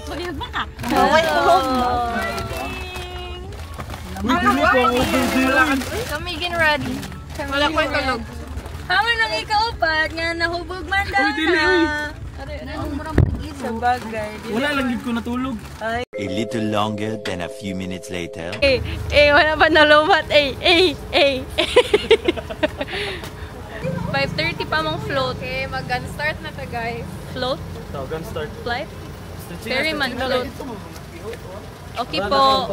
Tuyag ba ka? Kami gin ready. Wala ko tulog. Hama nang ikaupat nga nahubog man daw na. Sa bagay. Wala lang gid ko natulog. A little longer than a few minutes later. Wala pa nalumat. 5:30 pa mong float. Okay, mag-gun start na to guys. Float? Gun start. Flight? Ferryman float. Okay po.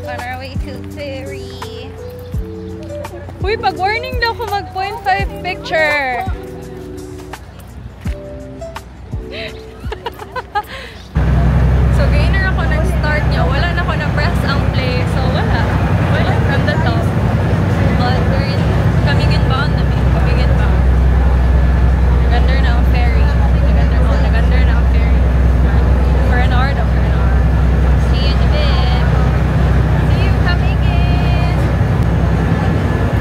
On our way to ferry. Uy, pag-warning daw ko mag 0.5 picture. So, gainer ako nag-start niya. Wala na ako na-press ang play. So, wala. Wala from the top. But we're in Camiguin bound na. Camiguin bound. Nagandar na ang ferry. Nagandar na ang ferry. For an hour daw. For an hour. See you in a bit. See you Camiguin.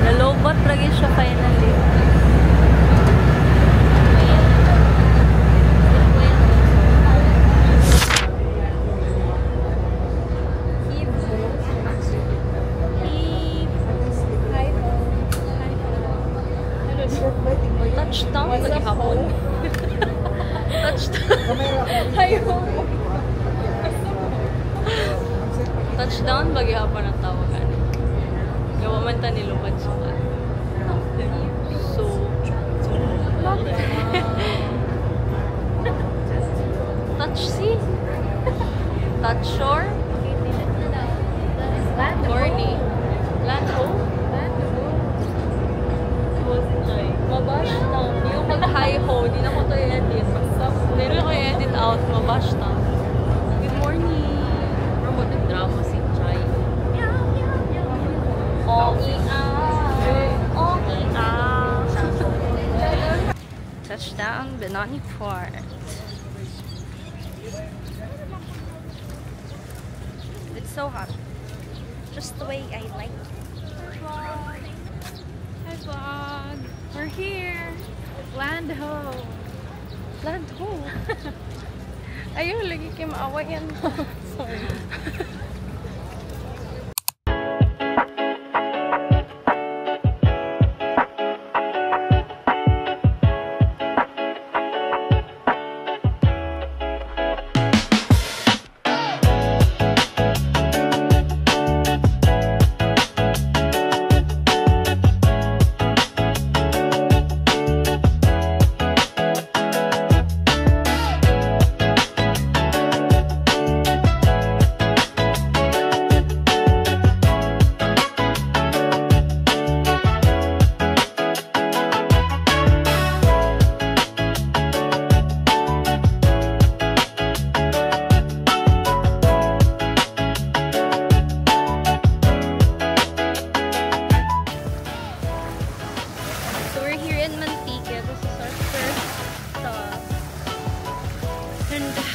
Nalobat lagi siya finally. Touchdown lagi hapon. Touchdown. Touchdown lagi hapon ang tawagan. Gawa man ta nilupad siya. So touch sea? Touch shore? Corny. Land home? Mabash town. Hindi ko mag-hi-ho. Hindi na ko to i-edit. Hindi na ko i-edit out. Mabash town. Good morning. Robot ng drama si Chai. Touchdown, Benoni Port. It's so hot. Just the way I like it. Hi vlog. We're here. Land ho. Land ho. Ayun, lagi kayo maawayan. Sorry.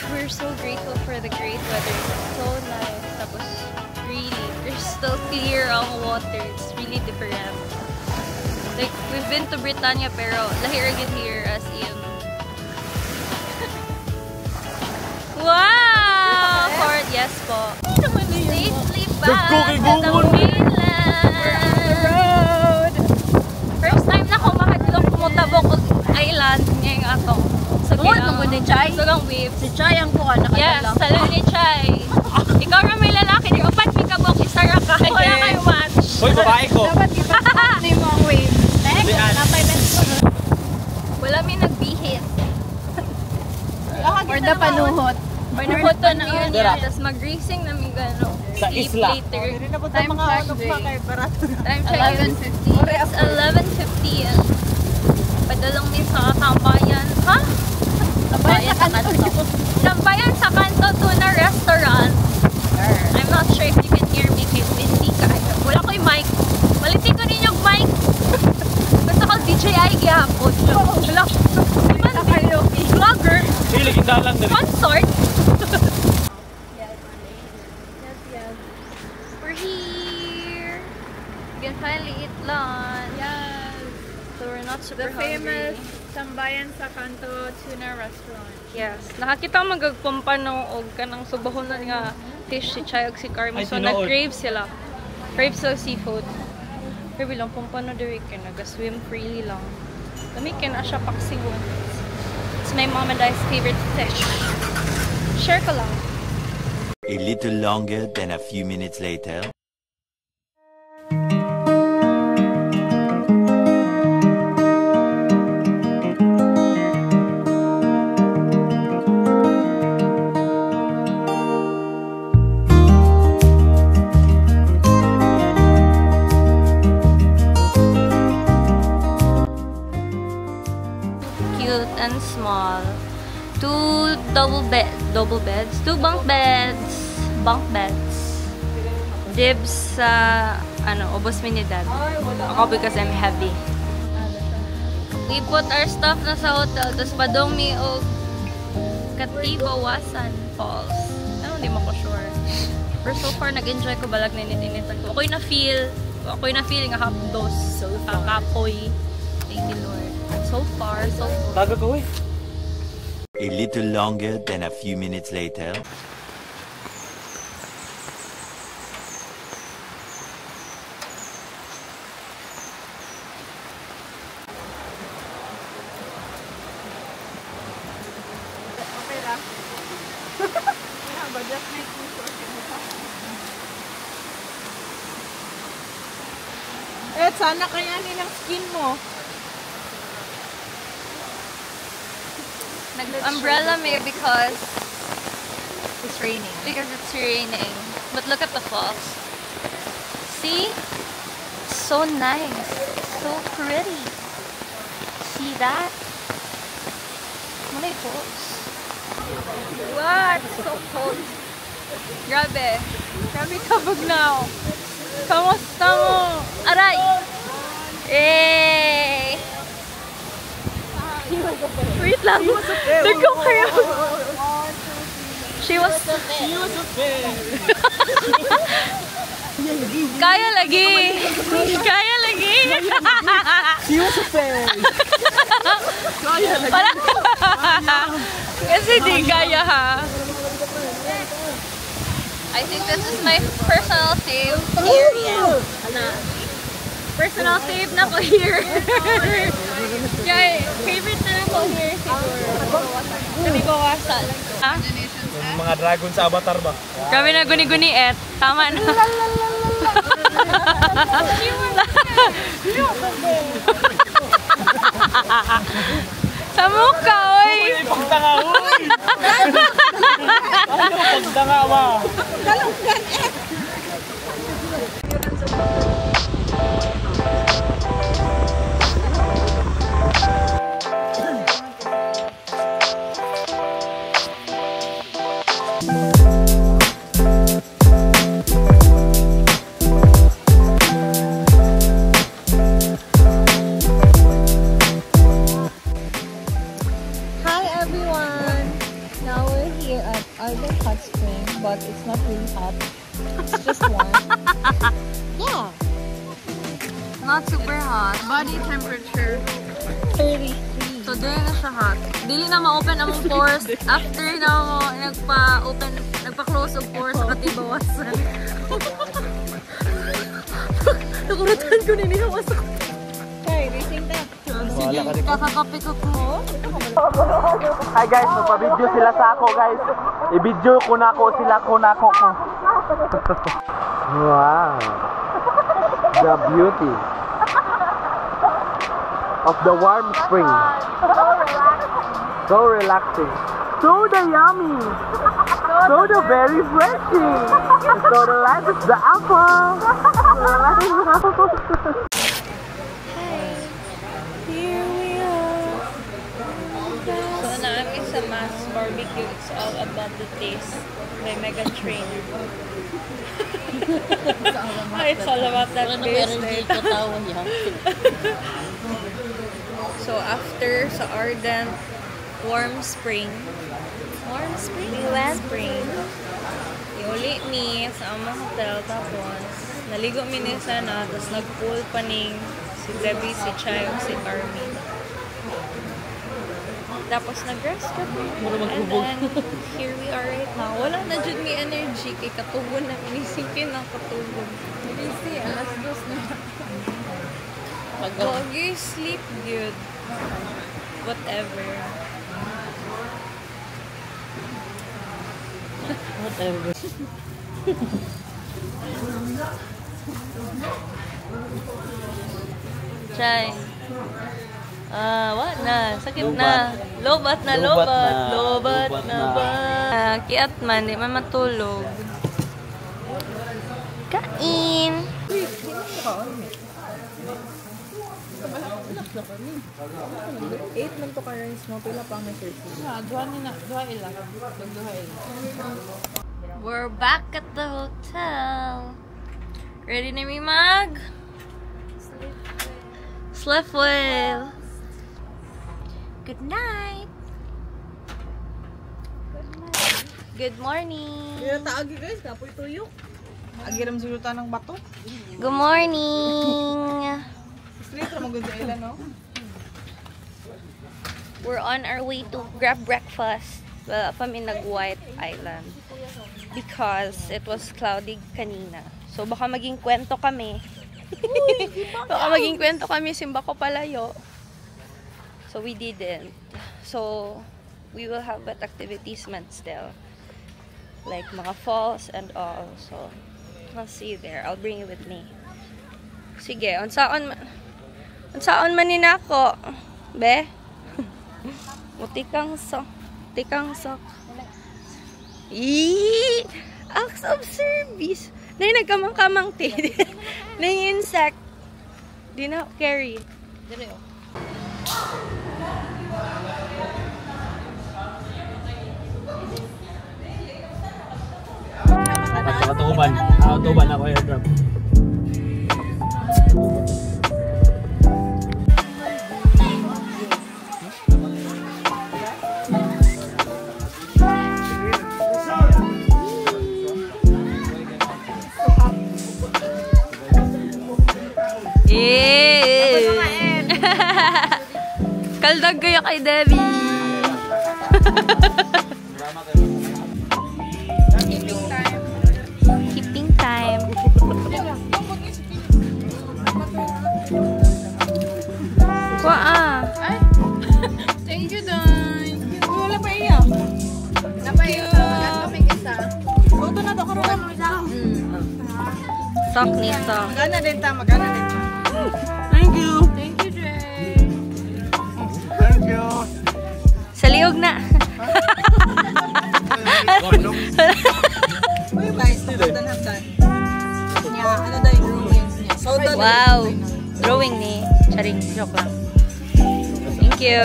We're so grateful for the great weather. It's so nice. Tapos really, there's still clear ang water. It's really different. Like, we've been to Britannia pero lahir again here as in. Wow! Port, yes po. Safely back to the mainland. First time na ako makadlok mo Tabok Island ngayong ato. Buwan mo ni Chai? Sugang wave. Si Chai ang kuha nakadala. Yes, salo ni Chai. Ikaw na may lalaki. Di upat may kabok. Isara ka. Wala kayo match. Hoy, babae ko. Dapat ipatakot ni mo ang wave. Wala may nagbihit. Or the panuhot. Panuhot to na yun yan. Tapos mag-racing na may gano'n. Sa sleep isla. later. Time check, Jay. Time check 11:50. It's 11:50 and padalong mi sa Tambayan. Ha? Tambayan sa Kanto. Tambayan sa Kanto Tuna Restaurant. I'm not sure if you can hear me kay windy ka. Wala ko yung mic. Malitin ko rin yung mic. Basta ko DJI gyapon. Wala. Vlogger. Sige, kita lang dali. Consort. Yes. We're here. We can finally eat lunch. Yes. So we're not super The famous hungry. Tambayan sa Kanto Tuna Restaurant. Yes. Nakakita magagpumpano og kanang subahon na nga fish si Chay og si Carmi. Ay, So tinuod. nag-crave sila. Crave sila seafood. Pero bilang pumpano diri kay naga-swim freely lang. Kami kaya siya paksigon. It's my mom and I's favorite fish. Share ko lang. A little longer than a few minutes later. Cute and small. Two double beds, two bunk beds. Dibs sa ubos mi ni dad. Ako because I'm heavy. We put our stuff na sa hotel, tapos padong mi og Katibawasan Falls. Hindi mo ko sure. Pero so far nag-enjoy ko balag na init-init ako. Ako'y na-feel nga hapdos. So kapoy. Thank you Lord. So far, so good. Taga ko eh. A little longer than a few minutes later. Okay lang. Yeah, but just making sure. Sana kayanin ang skin mo. Nag-umbrella me because It's raining. it's raining. But look at the falls. See? So nice. So pretty. See that? Muna yung falls. What? So cold. Grabe. Grabe kabog na. Kamusta mo? Aray! Eh! Wait lang. Nagko kayo. She was a fair. Kaya lagi. Kaya lagi. She was a fair. Parang kasi di kaya ha. I think this is my personal fave area. Personal fave na ko here. Kaya favorite na ko here siguro. Kalibawasan. Ha? Yung mga dragon sa Avatar ba? Kami na guni-guni tama na. Sa mukha, oy! Ay, pagtanga, oy! Ano pagtanga ba? Hot spring, but it's not really hot. It's just warm. Yeah. Not super hot. Body temperature. 33. So, dili na siya hot. Dili na ma-open ang pores. After na mo, nagpa-close ang pores sa Katibawasan. Nakurutan ko ninihawas ako. Okay, rethink that. Sige, kakakape ko ko. Hi guys, magpa-video sila sa ako guys. I-video ko na ako sila ko. Wow. The beauty of the warm spring. So relaxing. So the yummy. So soda very freshy. The soda life is the apple. The life is the apple. Here we are. So, namin sa Mass Barbecue, it's all about the taste by Meghan Trainor. It's all about that taste. So, after sa Ardent Warm Spring, we went iuli mi sa among hotel, tapos naligo mi ni sana, tapos nag-pool pa ning si Debbie, si Chay, si Carmi. Tapos nag-rest kami. And then, here we are right now. Wala na dyan may energy kay katugon na inisipin ng katugon. Busy, alas 2 na. Okay, sleep good. Whatever. Chay. What na? Sakit na. Lobat na. Ba? Kiat man, di man matulog. Kain! 8 man to ka-rice mo, pila pang na-30. Duha ila. We're back at the hotel. Ready na mi mag? Slept well. Good night. Good morning. Kaya taagi guys, kapoy tuyok. Agiram sulutan ng bato. Good morning. Straight ra magud sa ila, no? We're on our way to grab breakfast. Wala pa mi nag-White Island because it was cloudy kanina. So baka maging kwento kami. Baka maging kwento kami, simba ko palayo. So we didn't. So we will have wet activities man still. Like mga falls and all. So I'll see you there. I'll bring you with me. Sige, unsaon man ni nako. Be? Mutikang sok. Acts of service. Nay nagkamang-kamang te. Nay insect. Di na carry. Dire oh. Tuban ako airdrop. Kaldag kayo kay Debbie. Keeping time. Kuha Thank you, Don. Wala pa iya. Napay isa, maganda isa. Photo na to karon mo isa. Sok nito. Magana din ta. Thank you. Thank you, Jay. Thank you. Sa liog na. Uy, guys, don't have that. Niya, ano daw yung drawings niya. So, Wow. Drawing ni. Charing. Joke lang. Thank you.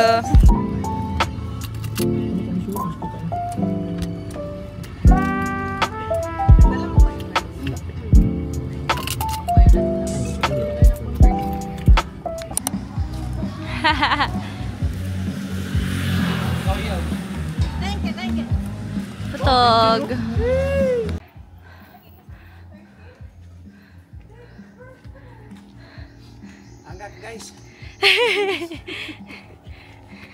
Thank you. Putog. Hanggang guys.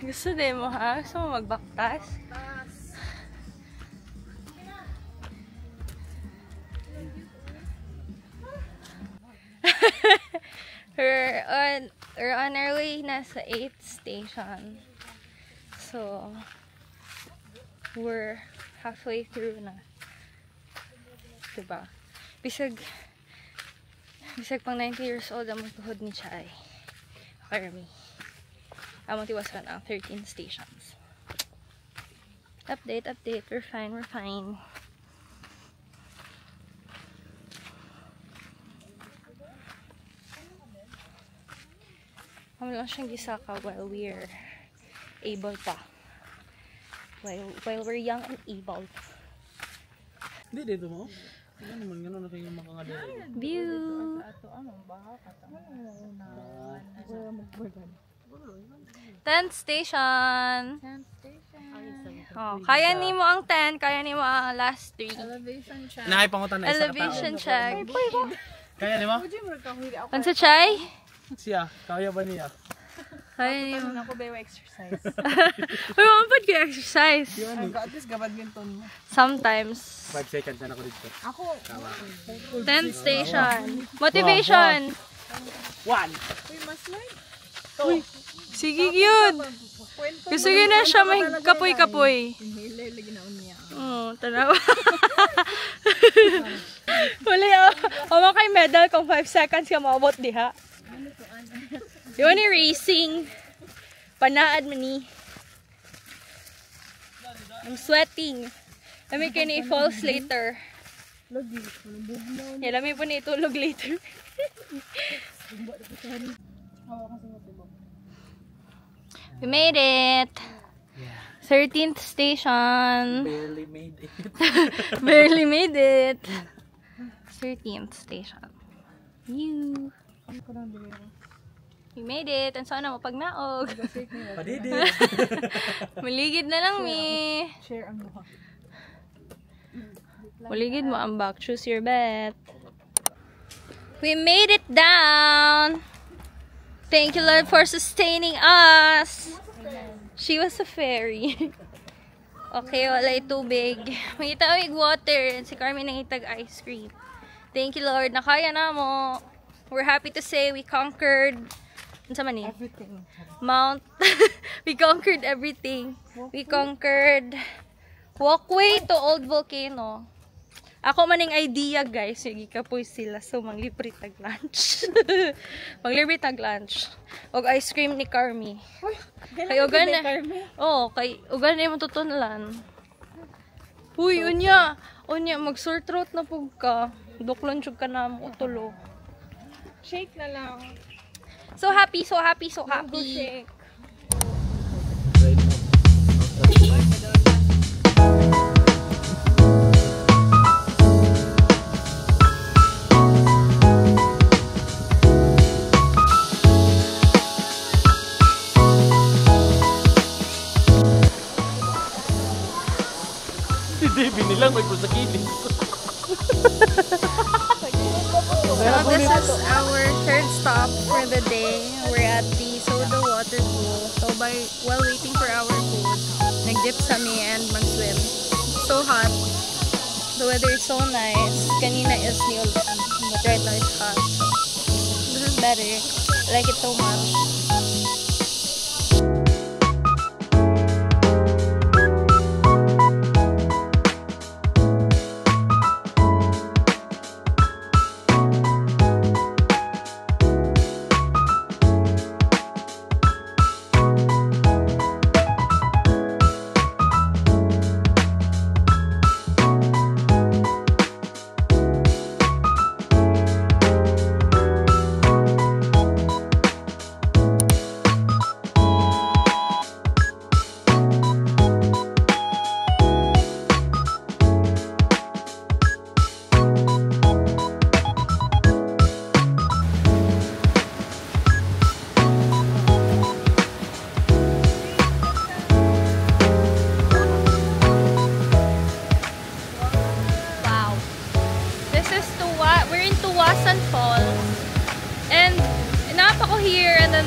Gusto din mo ha? Gusto mo magbaktas? We're on our way na sa 8th station. So, we're halfway through na. Diba? Bisag pang 90 years old ang tuhod ni Chay. Army. Among tiwasan ang 13 stations. Update. We're fine. Kami lang siyang gisaka while we're able pa. While we're young and able. Hindi, dito mo. Ano naman, gano'n na kayo makakadali. View! 10th station! Oh, kaya ni mo ang 10, kaya ni mo ang last 3. Elevation check. Nakapangutan na isa Elevation check. Kaya di mo? Ano sa Chay? Siya, kaya ba niya? Kaya ni mo. Ako ba yung exercise? Uy, mampad ko exercise. At least gabadminton mo. Sometimes. 5 seconds na ako dito. Ako. 10th station. Motivation. 1. Uy, mas like. Uy, sige yun. Gusto ko na siya may kapoy-kapoy. Inhaler, lagi na unya. Oo, tanaw. Huli ako kay medal kung 5 seconds ka maabot diha. Di ba ni racing? Panaad man ni. I'm sweating. Lami kayo ni falls later. Yeah, lami po ni itulog later. We made it! 13th station. Barely made it. Barely made it. 13th station. You. We made it. And sana mo pagnaog. Padidit. Maligid na lang mi. Share ang duha. Maligid mo ang back. Choose your bet. We made it down. Thank you, Lord, for sustaining us. She was a fairy. Okay, walay tubig. May itawig water. And si Carmen nangitag ice cream. Thank you, Lord. Nakaya na mo. We're happy to say we conquered. Ano sa mani? Everything. Mount. We conquered everything. We conquered walkway to Old Volcano. Ako maning idea, guys. Sige ka po sila. So, manglibre tag lunch. Manglibre tag lunch. Og ice cream ni Carmi. Kay ugan na. Oh, kay ugan na mo tutunlan. Uy, unya. Unya, mag-sore throat na pug ka. Duklon jud ka na mo tulo. Shake na lang. So happy, so happy, so happy. Shake. Si Davey nilang may kusakilis. So this is our third stop for the day. We're at the Soda Water Pool. So while waiting for our food, nag-dip kami and mag-swim. So hot. The weather is so nice. Kanina is new, but right now it's hot. This is better. I like it so much.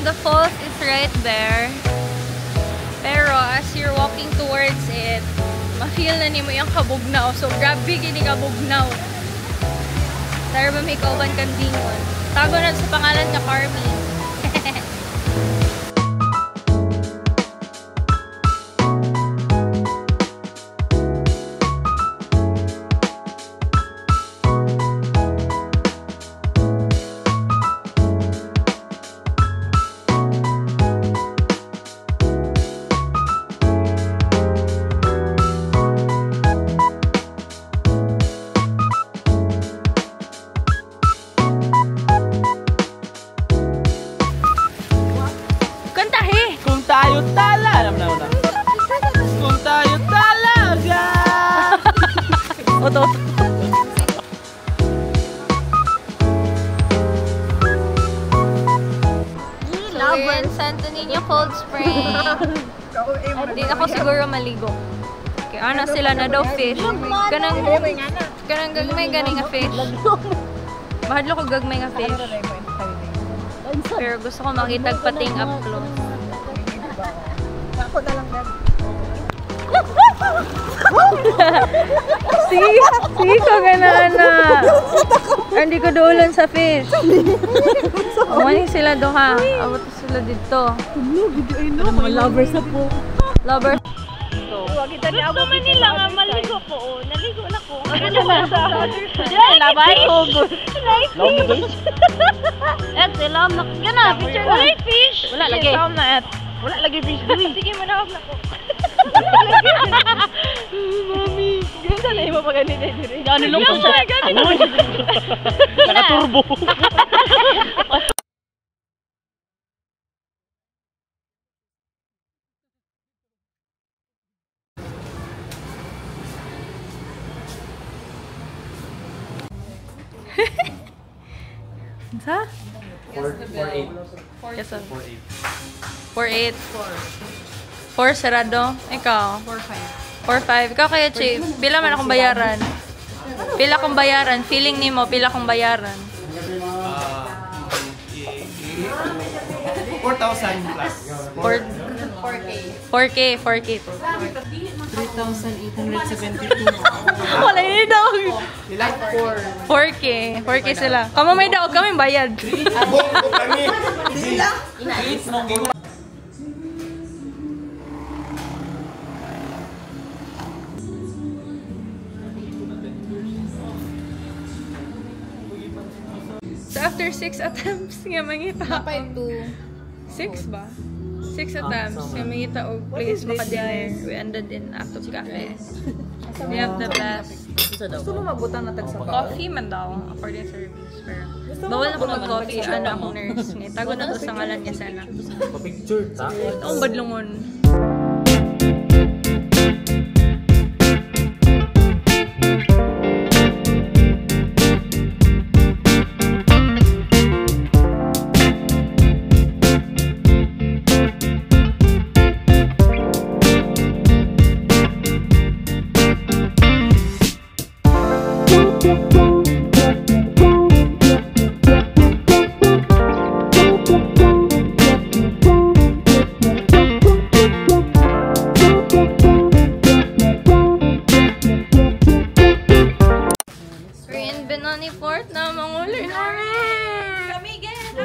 The falls is right there. Pero as you're walking towards it, ma-feel na nimo yung kabugnaw. So grabe gini kabugnaw. Tara ba may kauban kandingon? Tago na sa pangalan niya Carmi. We're in Santo Niño Cold Spring. Hindi ako siguro maligo. Kaya ana sila na daw fish. Kanang gagmay ganing nga fish. Mahadlo ko gagmay nga fish. Pero gusto ko makita pating up close. Ako na lang na. Sige ko ganaan na. Hindi ko duulan sa fish. Umaning sila doha. Abot sila dito. Ano mga lovers na po. Lovers. Gusto man nila nga maligo po. Naligo na po. Ano ba sa Labay? Like fish. Et, sila na. Gana, picture na. Wala fish. Wala lagi. Wala lagi fish. Sige, manawag na ko. Mami. Ganda na yung mapagani na yun. Ano lang po siya? Naka-turbo. Sa? 4-8. Yes, sir. 4-8. 4 sarado. Ikaw? 4-5. Ikaw kaya, Chief? Pila man akong bayaran? Pila akong bayaran? Feeling ni mo, pila akong bayaran? 4,000 plus. 4K. 3,872. Wala yun daw. Ilang 4K sila. Kamo may daog kami bayad. So after 6 attempts nga mangita. Napay 2. 6 ba? 6 attempts nga mangita og place maka-dinner. We ended in Active Cafe. We have the best Gusto mo mabutan na tagsa coffee man daw according sa reviews. Pero bawal ako mag-coffee. Ano akong nurse. Tago na to sa ngalan niya sana. picture ta. Ang badlungon. Benoni Fort na mangulay namin. Kamigin!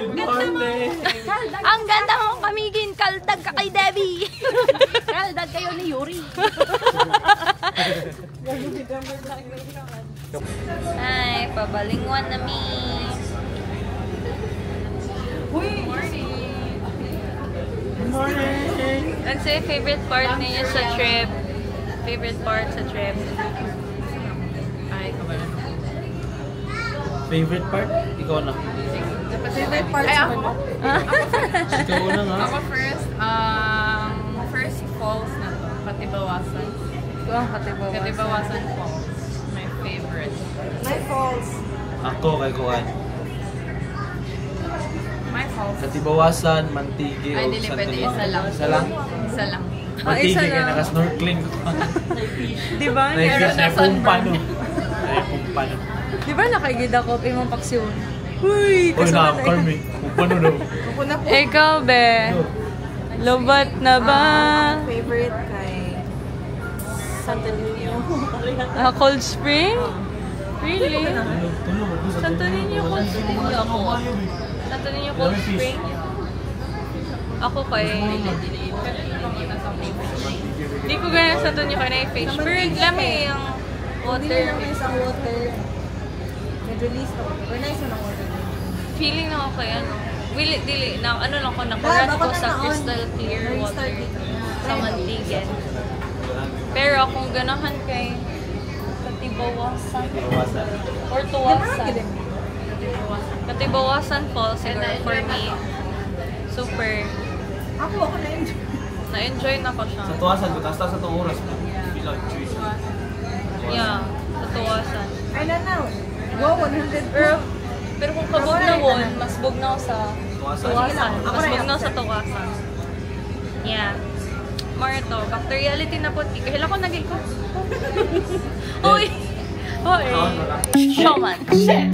Ang ganda mo, Kamigin! Kaldag ka kay Debbie! Kaldag kayo ni Yuri. Ay, pabalingwan na mi. Morning! Ano sa favorite part niyo sa trip? Favorite part sa trip? Favorite part? Ikaw na. Favorite part sa ano? Ikaw na nga. Ako first falls na to, Katibawasan. Ito ang Katibawasan. Katibawasan Falls, my favorite. My falls. Ako kay Kuan. My falls. Katibawasan, Mantige, Ay, dili pwede, isa lang. Isa lang? Isa lang. Mantige, isa kaya lang. naka-snorkeling ko. Diba? Naipumpa no. Naipumpa no. Diba nakagid ako imong paksyon? Uy! Uy, nakakar-me. Pumpa no daw. Ako na po. Ikaw, be. Lobat na ba? Favorite kay Santo Niño. Cold Spring? Really? Tulog. Santo Niño Cold Spring ako. Santo Niño Cold Spring. Ako kay... Hindi ko ganyan Santo Niño kay na-fish. Pero lami yung water. Isang water. Nag-release ako. Or nice na water. Feeling na ako kay ano. Dili, na ano lang ko, nakurat ko sa crystal clear water sa Mantigen. Pero kung ganahan kay Katibawasan or Tuwasan. Katibawasan Falls siguro for me. Super. Ako na-enjoy. Na-enjoy na ko siya. Sa tuwasan ko, tapos sa itong oras mo. Bilang choice. Yeah, sa Tuwasan. Ay na. Wow, 100. Pero kung kabog na won, mas bog na ako sa Tuwasan. Mas magno sa tuwasan. Yeah. Marito, back to reality na po. Kahila ko naging ko. Uy! Uy! Showman. Shit!